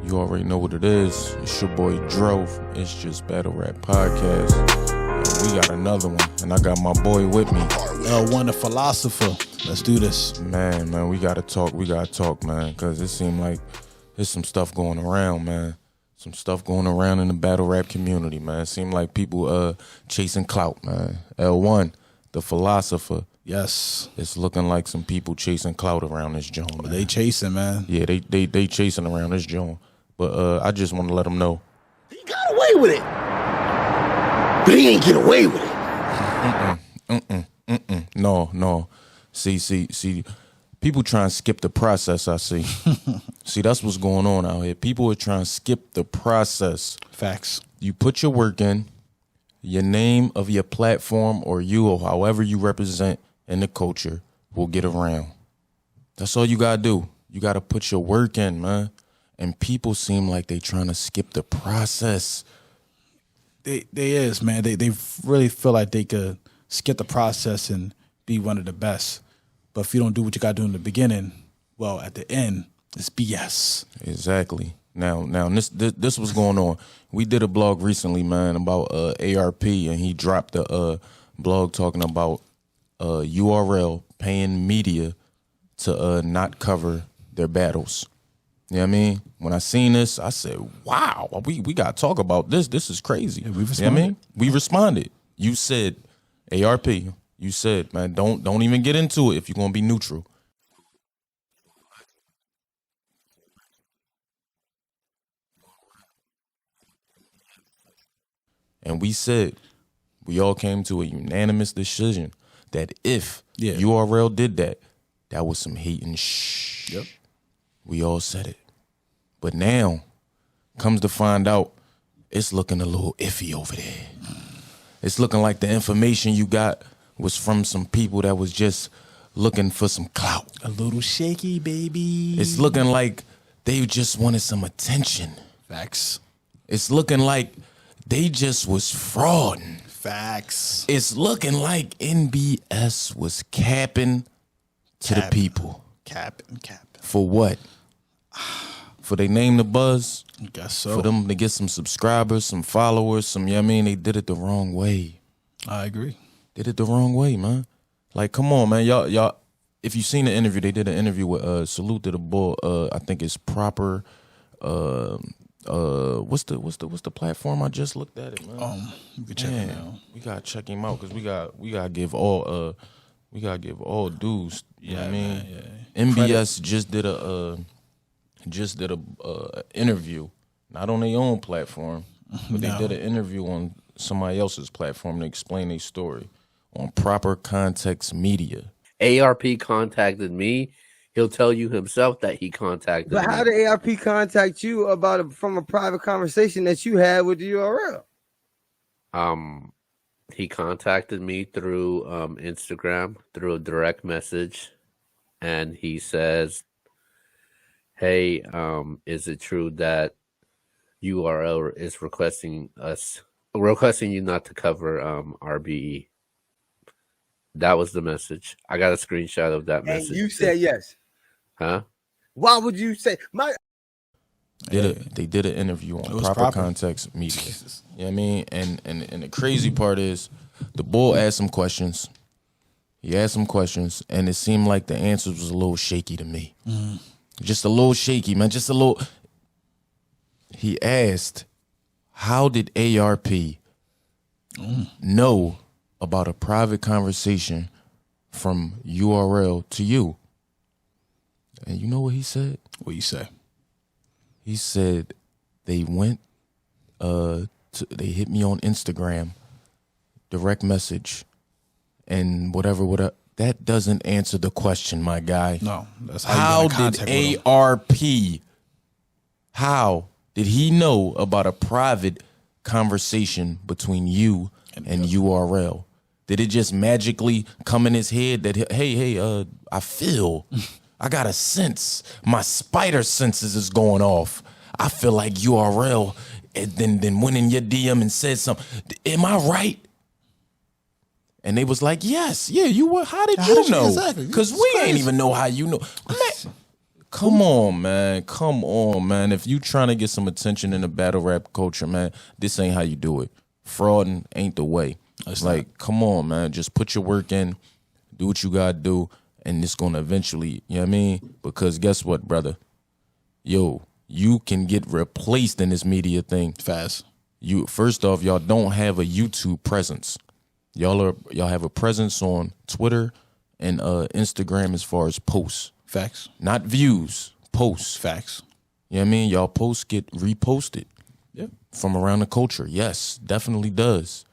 You already know what it is. It's your boy Dro. It's Just Battle Rap Podcast. And we got another one, and I got my boy with me. L1 the philosopher. Let's do this. Man, we gotta talk, man, because it seemed like there's some stuff going around, man. Some stuff going around in the battle rap community, man. It seemed like people chasing clout, man. L1, the philosopher. Yes. It's looking like some people chasing clout around this joint, man. They chasing, man. Yeah, they chasing around this joint. But I just want to let them know. He got away with it. But he ain't get away with it. No. See. People trying to skip the process, I see. See, that's what's going on out here. People are trying to skip the process. Facts. You put your work in, your name of your platform or you or however you represent in the culture will get around. That's all you got to do. You got to put your work in, man. And people seem like they trying to skip the process. They is, man. They really feel like they could skip the process and be one of the best. But if you don't do what you got to do in the beginning, well, at the end, it's BS. Exactly. Now, this was going on. We did a blog recently, man, about ARP, and he dropped a blog talking about URL paying media to not cover their battles. You know what I mean? When I seen this, I said, wow, we got to talk about this. This is crazy. Yeah, we responded. You know what I mean? We responded. You said, ARP, you said, man, don't even get into it if you're going to be neutral. And we said, we all came to a unanimous decision that if URL did that, that was some hating shh. Yep. We all said it. But now, comes to find out, it's looking a little iffy over there. It's looking like the information you got was from some people that was just looking for some clout. A little shaky, baby. It's looking like they just wanted some attention. Facts. It's looking like they just was frauding. Facts. It's looking like NBS was capping to the people. Cappin. For what? For they name the buzz? I guess so. For them to get some subscribers, some followers, some, you know what I mean? They did it the wrong way. I agree. Did it the wrong way, man. Like, come on, man. Y'all, if you seen the interview, they did an interview with Salute to the Bull. I think it's proper. What's the platform? I just looked at it, man. You can check it out. We gotta check him out because we gotta give all dues. You know what I mean? Man, yeah. NBS just did a interview, not on their own platform, but they did an interview on somebody else's platform to explain their story on Proper Context Media. ARP contacted me. He'll tell you himself that he contacted me. But how did ARP contact you from a private conversation that you had with the URL? He contacted me through Instagram, through a direct message, and he says, hey, is it true that URL is requesting you not to cover RBE? That was the message. I got a screenshot of that message. And you said yes. Huh? Why would you say They did an interview on Proper Context Media. You know what I mean? And the crazy part is the bull asked some questions. He asked some questions, and it seemed like the answers was a little shaky to me. Just a little shaky, man. Just a little. He asked, how did ARP know about a private conversation from URL to you? And you know what he said? What you say? He said they went, they hit me on Instagram, direct message, and whatever. That doesn't answer the question, my guy. No, that's how did ARP, how did he know about a private conversation between you and URL? Did it just magically come in his head that, hey, I feel, I got a sense, my spider senses is going off. I feel like URL and then went in your DM and said something. Am I right? And they was like, yes, yeah, you were. How did you know? Exactly. Because we ain't even know how you know. Man, Come on, man. Come on, man. If you trying to get some attention in the battle rap culture, man, this ain't how you do it. Frauding ain't the way. It's like, come on, man. Just put your work in, do what you gotta do, and it's gonna eventually, you know what I mean? Because guess what, brother? Yo, you can get replaced in this media thing fast. You first off, y'all don't have a YouTube presence. Y'all have a presence on Twitter and Instagram as far as posts. Facts. Not views, posts. Facts. You know what I mean? Y'all posts get reposted. Yep. From around the culture. Yes, definitely does.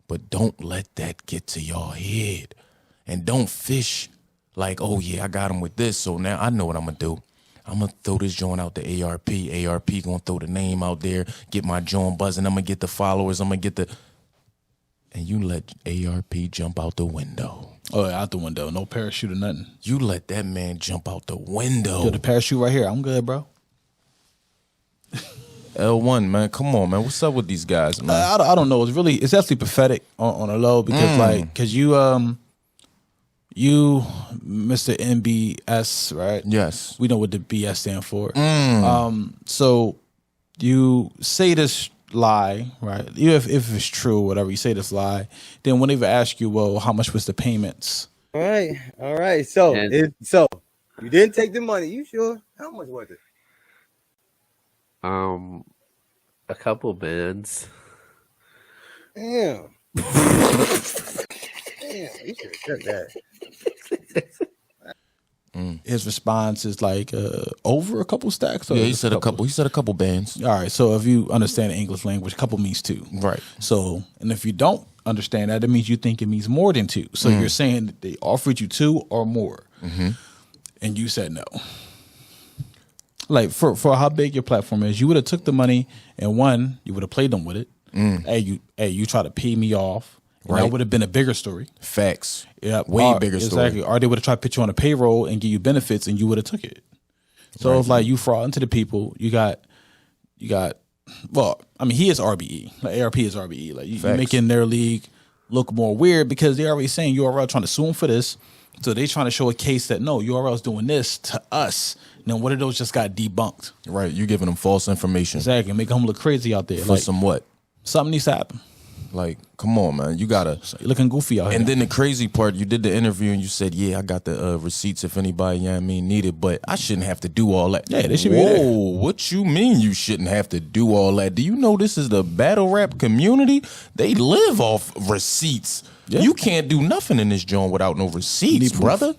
But don't let that get to y'all head. And don't fish like, oh yeah, I got him with this, so now I know what I'm gonna do. I'm gonna throw this joint out to ARP. ARP gonna throw the name out there, get my joint buzzing. I'm gonna get the followers. I'm gonna get the. And you let ARP jump out the window. Oh, yeah, out the window. No parachute or nothing. You let that man jump out the window. Yo, the parachute right here. I'm good, bro. L1, man, come on, man. What's up with these guys, man? I don't know. It's actually pathetic on a low because you, Mr. NBS, right? Yes. We know what the BS stand for. So you say this lie, right? If it's true, whatever, you say this lie, then when they ever ask you, well, how much was the payments? All right. So you didn't take the money. You sure? How much was it? A couple bands. Damn. Damn, you should have took that. His response is like over a couple stacks. Yeah, he said a couple. He said a couple bands. All right. So if you understand the English language, a couple means two. Right. So, and if you don't understand that, it means you think it means more than two. So you're saying that they offered you two or more, and you said no. Like for how big your platform is, you would have took the money and one, you would have played them with it. Hey, you try to pay me off. Right. That would have been a bigger story. Facts. Yeah, way bigger story. Exactly. Or they would have tried to put you on a payroll and give you benefits, and you would have took it. So it's like you fraud into the people. You got. Well, I mean, he is RBE. Like ARP is RBE. Like you're making their league look more weird because they're already saying URL trying to sue him for this. So they trying to show a case that no, URL is doing this to us. Now one of those just got debunked. Right. You giving them false information. Exactly. Make them look crazy out there. For some what? Something needs to happen. Like, come on, man. You gotta. You're looking goofy out here. And then the crazy part, you did the interview and you said, yeah, I got the receipts if anybody, you know what I mean, need it, but I shouldn't have to do all that. Yeah, they should be there. Whoa, what you mean you shouldn't have to do all that? Do you know this is the battle rap community? They live off receipts. Yeah. You can't do nothing in this joint without no receipts, brother.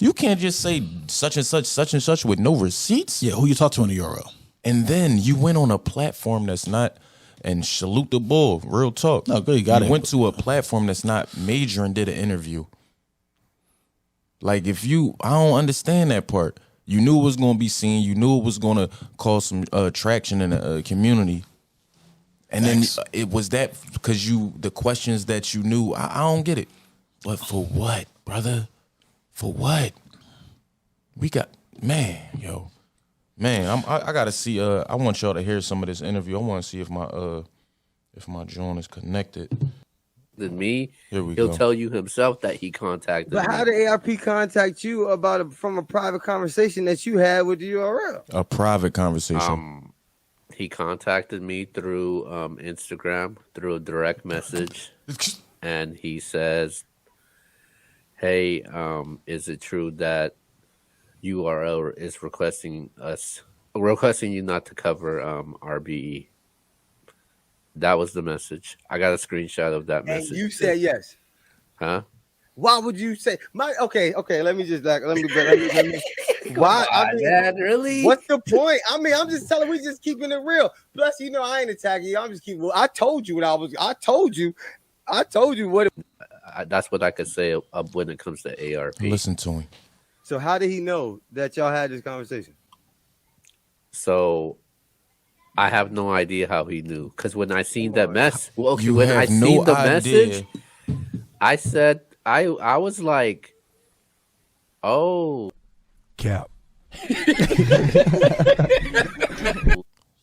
You can't just say such and such with no receipts. Yeah, who you talk to in the URL? And then you went on a platform that's not. And salute the bull, real talk. No, good, you got it. Went to a platform that's not major and did an interview. Like I don't understand that part. You knew it was going to be seen. You knew it was going to cause some traction in the community. And then it was that because the questions that you knew, I don't get it. But for what, brother? For what? We got, man, yo. Man, I gotta see. I want y'all to hear some of this interview. I want to see if my joint is connected. Than me, he'll go. Tell you himself that he contacted. But how did ARP contact you from a private conversation that you had with the URL? A private conversation. He contacted me through Instagram through a direct message, and he says, "Hey, is it true that URL is requesting you not to cover RBE?" That was the message. I got a screenshot of that message. And you said yes. Huh? Why would you say okay, let me why? I mean, man, really? What's the point? I mean, I'm just telling we just keeping it real. Plus, I ain't attacking you. I'm just keeping I told you what that's what I could say when it comes to ARP. Listen to him. So how did he know that y'all had this conversation? So I have no idea how he knew. Because when I seen that message, I said, I was like, oh. Cap.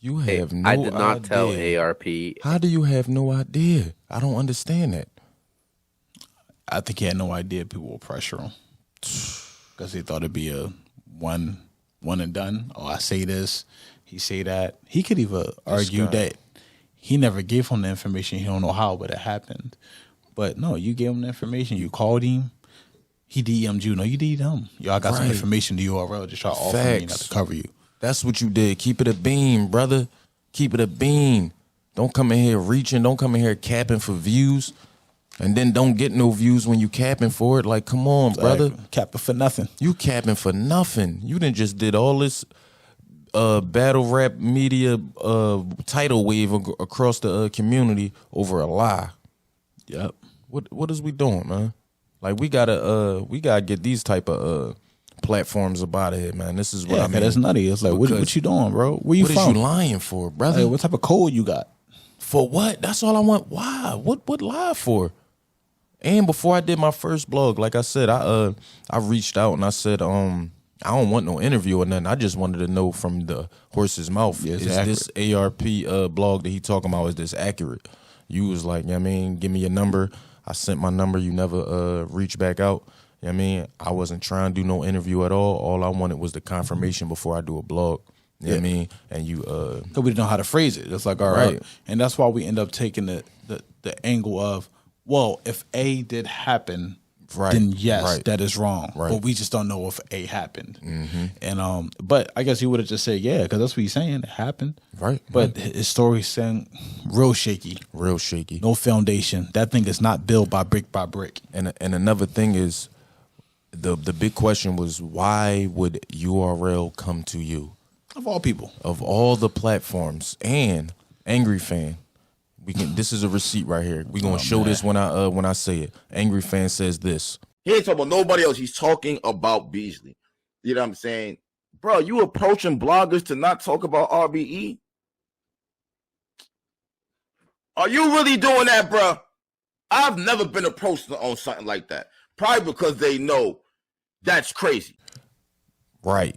You have no idea. I did not tell ARP. How do you have no idea? I don't understand that. I think he had no idea people will pressure him. Because he thought it'd be a one one and done. Oh, I say this, he say that. He could even argue guy. that he never gave him the information. He don't know how, but it happened. But no, you gave him the information. You called him. He DM'd you. No, you DM'd him. Y'all got some Right. information, the URL. Just try to offer me not to cover you. That's what you did. Keep it a bean, brother. Keep it a bean. Don't come in here reaching. Don't come in here capping for views. And then don't get no views when you capping for it. Like, come on, brother. Capping for nothing. You capping for nothing. You done just did all this battle rap media tidal wave across the community over a lie. Yep. What is we doing, man? Like, we gotta get these type of platforms up out of here, man. This is what I mean. That's nutty. It's like, what you doing, bro? Where you What from? is you lying for, brother? Like, what type of code you got? For what? That's all I want. Why? What lie for? And before I did my first blog, like I said, I reached out and I said, I don't want no interview or nothing. I just wanted to know from the horse's mouth, Yeah, is this ARP blog that he talking about, is this accurate? You was like, you know what I mean, give me your number. I sent my number. You never reached back out. You know what I mean? I wasn't trying to do no interview at all. All I wanted was the confirmation before I do a blog. You know what I mean? And you Because we didn't know how to phrase it. It's like, all right. And that's why we end up taking the angle of, well, if A did happen, then yes, that is wrong. But we just don't know if A happened. And but I guess he would have just said, yeah, because that's what he's saying. It happened. Right. But his story sound real shaky. Real shaky. No foundation. That thing is not built by brick by brick. And another thing is, the big question was, why would URL come to you? Of all people. Of all the platforms. And Angry Fan. This is a receipt right here. We're gonna show this when I say it. Angry Fan says this. He ain't talking about nobody else. He's talking about Beasley. You know what I'm saying? Bro, you approaching bloggers to not talk about RBE? Are you really doing that, bro? I've never been approached on something like that. Probably because they know that's crazy. Right.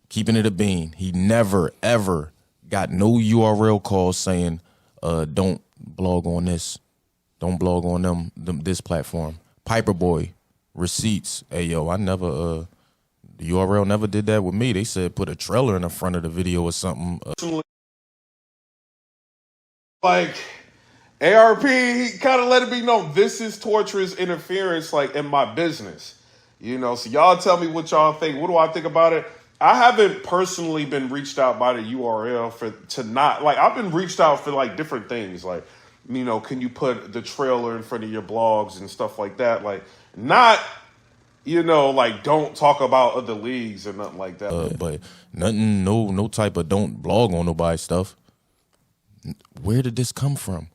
Keeping it a bean. He never, ever got no URL calls saying, don't blog on this. Don't blog on this platform. Piperboy, receipts. Hey, yo, I never, the URL never did that with me. They said put a trailer in the front of the video or something. Like, ARP kind of let it be known, this is torturous interference, like, in my business. You know, so y'all tell me what y'all think. What do I think about it? I haven't personally been reached out by the URL I've been reached out for like different things. Like, you know, can you put the trailer in front of your blogs and stuff like that? Like, not, you know, like, don't talk about other leagues or nothing like that. But nothing, no type of don't blog on nobody stuff. Where did this come from?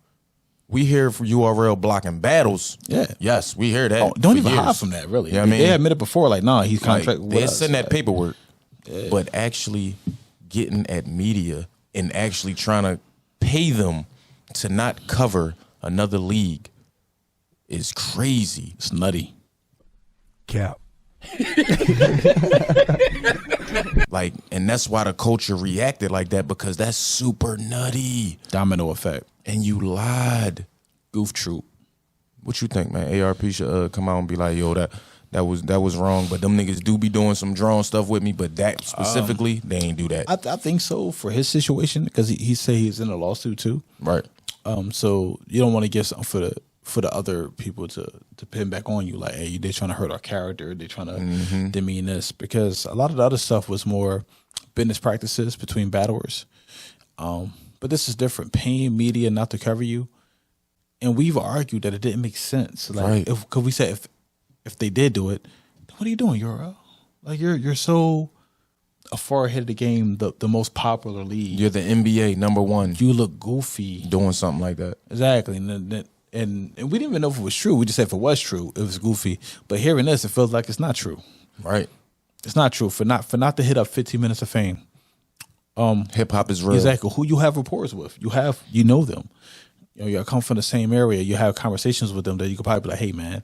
We hear from URL blocking battles. Yeah. Yes, we hear that. Don't even hide from that, really. Yeah, I mean, they admitted before, like, nah, he's contract with they us. send that paperwork. Yeah. But actually getting at media and actually trying to pay them to not cover another league is crazy. It's nutty. Cap. Like, and that's why the culture reacted like that, because that's super nutty. Domino effect. And you lied. Goof troop. What you think, man? ARP should come out and be like, yo, that was wrong, but them niggas do be doing some drawn stuff with me, but that specifically, they ain't do that. I think so for his situation, because he said he's in a lawsuit too. Right. So you don't want to give something for the other people to pin back on you, like, hey, they're trying to hurt our character, they're trying to demean this, because a lot of the other stuff was more business practices between battlers. But this is different, paying media not to cover you, and we've argued that it didn't make sense. Like, right. Because we said if they did do it, then what are you doing, URL? Like, you're so far ahead of the game, the most popular league. You're the NBA #1. You look goofy doing something like that. Exactly, and we didn't even know if it was true. We just said if it was true, it was goofy. But hearing this, it feels like it's not true. Right. It's not true for not to hit up 15 minutes of fame. Hip hop is real. Exactly. Who you have rapports with, you know them. You know, you come from the same area. You have conversations with them that you could probably be like, hey man,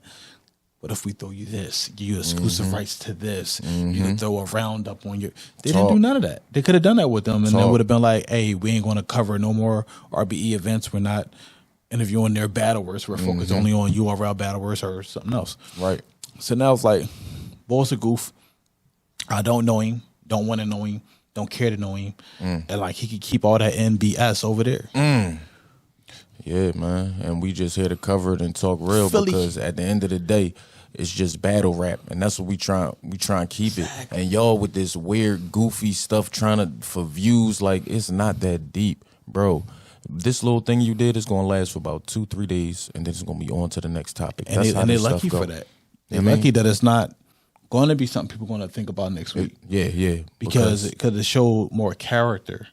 what if we throw you this? Give you exclusive rights to this. You can throw a roundup on your. They didn't do none of that. They could have done that with them, and then would have been like, hey, we ain't going to cover no more RBE events. We're not interviewing their battlers. We're focused only on URL battlers or something else. Right. So now it's like, boy's a goof. I don't know him. don't want to know him, don't care to know him, and like he could keep all that NBS over there. Yeah, man. And we just here to cover it and talk real Philly. because at the end of the day, it's just battle rap, and that's what we try and keep it. And y'all with this weird, goofy stuff for views, like it's not that deep, bro. This little thing you did is gonna last for about 2-3 days, and then it's gonna be on to the next topic. And they're lucky for that. They're lucky that it's not going to be something people going to think about next week. Yeah. Because it showed more character.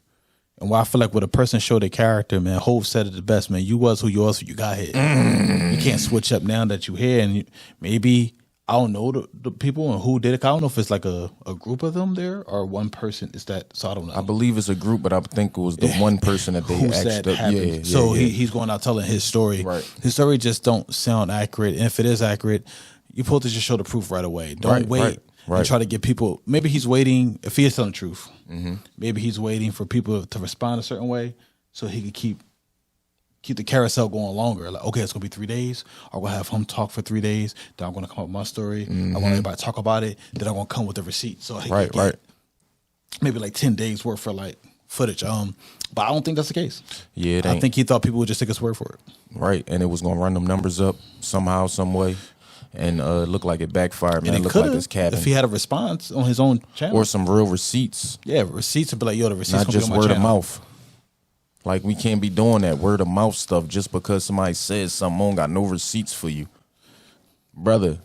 And why I feel like when a person showed their character, man, Hov said it the best, man. You was who you was when you got here. You can't switch up now that you here. And maybe, I don't know the people and who did it. I don't know if it's like a group of them there or one person. Is that, so I don't know. I believe it's a group, but I think it was the one person that they who asked said up. happened. So he's going out telling his story. Right. His story just don't sound accurate. And if it is accurate, you're supposed to just show the proof right away. Don't wait. Right. And try to get people. Maybe he's waiting. If he is telling the truth, maybe he's waiting for people to respond a certain way so he can keep the carousel going longer. Like, okay, it's gonna be 3 days. Or we'll have him talk for 3 days. Then I'm gonna come up with my story. I want everybody to talk about it. Then I'm gonna come with the receipt. So he can get maybe like 10 days worth for like footage. But I don't think that's the case. Yeah, I think he thought people would just take his word for it. Right, and it was gonna run them numbers up somehow, some way. And it looked like it backfired, man. And It it looked could like it's Cappin. if he had a response on his own channel. Or some real receipts. Yeah, receipts would be like, yo, the receipts Not gonna just be on my word of channel. mouth. Like, we can't be doing that word of mouth stuff just because somebody says something. I don't got no receipts for you. Brother,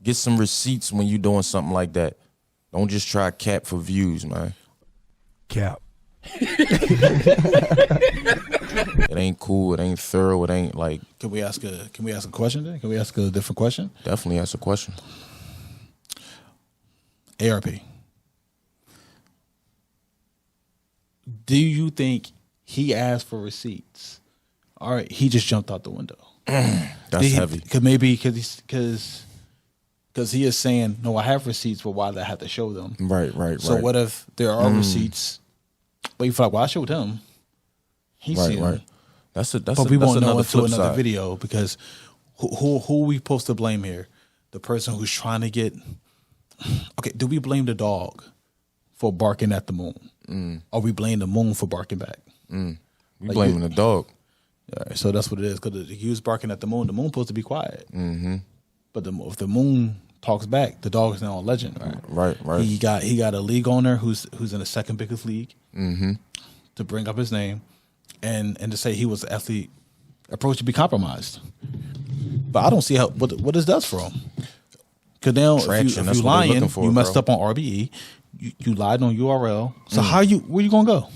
get some receipts when you doing something like that. Don't just try cap for views, man. Cap. It ain't cool. It ain't thorough. It ain't like. Can we ask a question then? Can we ask a different question? Definitely ask a question. ARP. Do you think he asked for receipts? All right, he just jumped out the window. That's heavy. Because he is saying, no, I have receipts, but why do I have to show them? Right. So what if there are receipts, but you feel like, well, I showed him. He's seen them. That's But we won't know another until flip another side. video because who we supposed to blame here? The person who's trying to get. Okay, do we blame the dog for barking at the moon, or we blame the moon for barking back? We blaming the dog. All right, so that's what it is. Because he was barking at the moon supposed to be quiet. But if the moon talks back, the dog is now a legend. Right. He got a league owner who's in the second biggest league to bring up his name. And to say he was actually approached to be compromised, but I don't see what this does for him. Because now, Traction, if that's you what they lying, looking for, you messed bro. up on RBE, you lied on URL. So where you gonna go?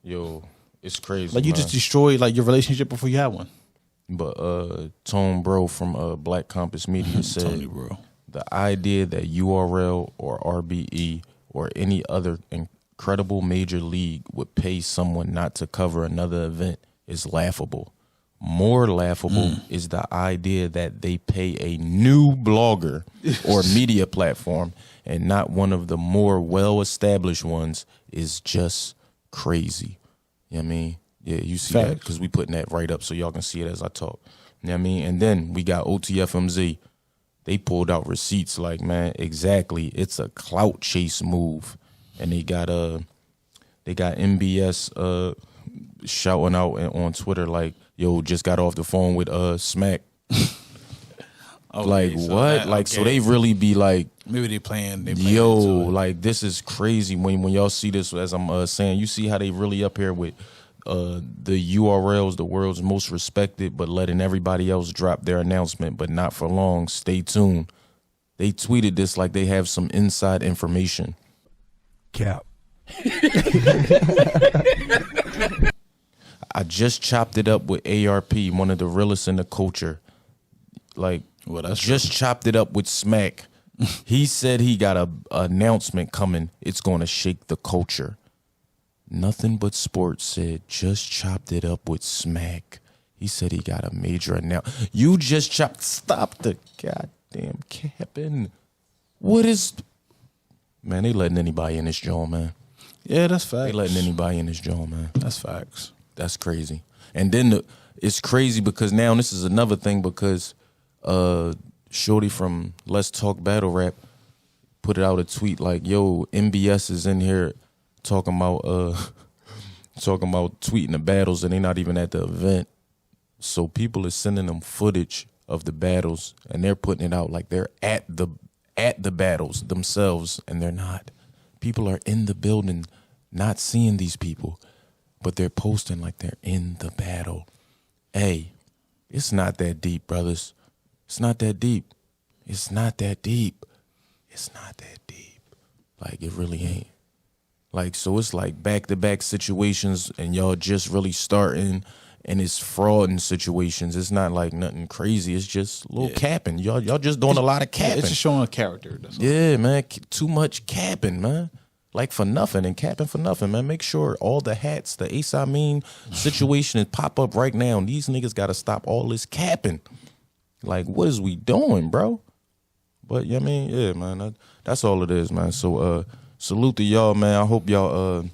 Yo, it's crazy. Like you man. just destroyed like your relationship before you had one. But Tone Bro from Black Compass Media said Tony, bro. the idea that URL or RBE or any other incredible major league would pay someone not to cover another event is laughable. More laughable is the idea that they pay a new blogger or media platform and not one of the more well-established ones is just crazy. You know what I mean? Yeah, you see that because we putting that right up so y'all can see it as I talk. You know what I mean? And then we got OTFMZ. They pulled out receipts like, man, exactly. It's a clout chase move. And they got NBS shouting out on Twitter like, yo, just got off the phone with Smack. Like, so what? that- Like, so okay. they really be like, Maybe they playing yo, into it. like, this is crazy. When y'all see this, as I'm saying, you see how they really up here with the URLs, the world's most respected, but letting everybody else drop their announcement, but not for long. Stay tuned. They tweeted this like they have some inside information. Cap. I just chopped it up with ARP, one of the realest in the culture. Like, Well, that's just chopped it up with Smack. He said he got a announcement coming. It's going to shake the culture. Nothing But Sports said, just chopped it up with Smack. He said he got a major announcement. You just chopped. Stop the goddamn capping. What is... Man, they letting anybody in this joint, man. Yeah, that's They facts. letting anybody in this joint, man. That's facts. That's crazy. And then it's crazy because now this is another thing because Shorty from Let's Talk Battle Rap, put out a tweet like, "Yo, NBS is in here talking about tweeting the battles, and they not even at the event." So people are sending them footage of the battles, and they're putting it out like they're at the battles themselves, and they're not. People are in the building, not seeing these people, but they're posting like they're in the battle. Hey, it's not that deep, brothers. It's not that deep. It's not that deep. It's not that deep. Like, it really ain't. Like, so it's like back-to-back situations, and y'all just really starting, and it's fraud in situations. It's not like nothing crazy. It's just a little capping. Y'all just doing a lot of capping. It's just showing a character. That's all. Yeah, man. Too much capping, man. Like for nothing and capping for nothing, man. Make sure all the hats, the Ace I Mean situation pop up right now. And these niggas got to stop all this capping. Like, what is we doing, bro? But, yeah, I mean, yeah, man. That's all it is, man. So, salute to y'all, man. I hope y'all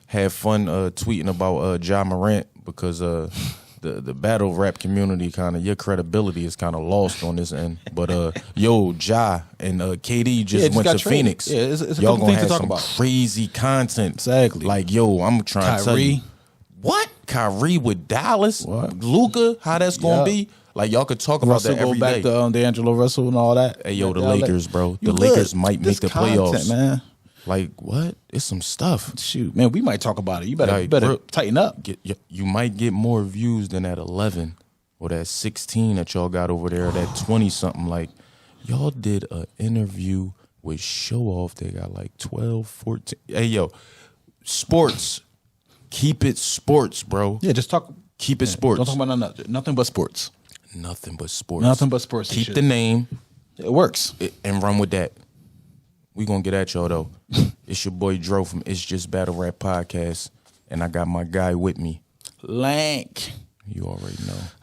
have fun tweeting about Ja Morant, because the battle rap community your credibility is kind of lost on this end. But yo, Ja and KD just went to Phoenix. Yeah, it's a y'all couple gonna things have to talk some about. crazy content. Exactly. Like, yo, I'm trying to tell you. What? Kyrie with Dallas? What? Luka? How that's gonna be? Like, y'all could talk about Russell that every go back day. to D'Angelo Russell and all that. Hey, yo, the Like, Lakers, bro. you The good. Lakers might make This the content, playoffs, man. Like, what? It's some stuff. Shoot, man, we might talk about it. You better, Like, better bro, tighten up. You might get more views than that 11 or that 16 that y'all got over there, or that 20 something. Like, y'all did an interview with Show Off. They got like 12, 14. Hey, yo, sports. Keep it sports, bro. Yeah, just talk. Keep it sports. Don't talk about nothing but sports. Nothing but sports. Nothing but sports. and Keep shit. the name It works. and run with that. We gonna get at y'all though. It's your boy Dro from It's Just Battle Rap Podcast, and I got my guy with me. Lank. You already know.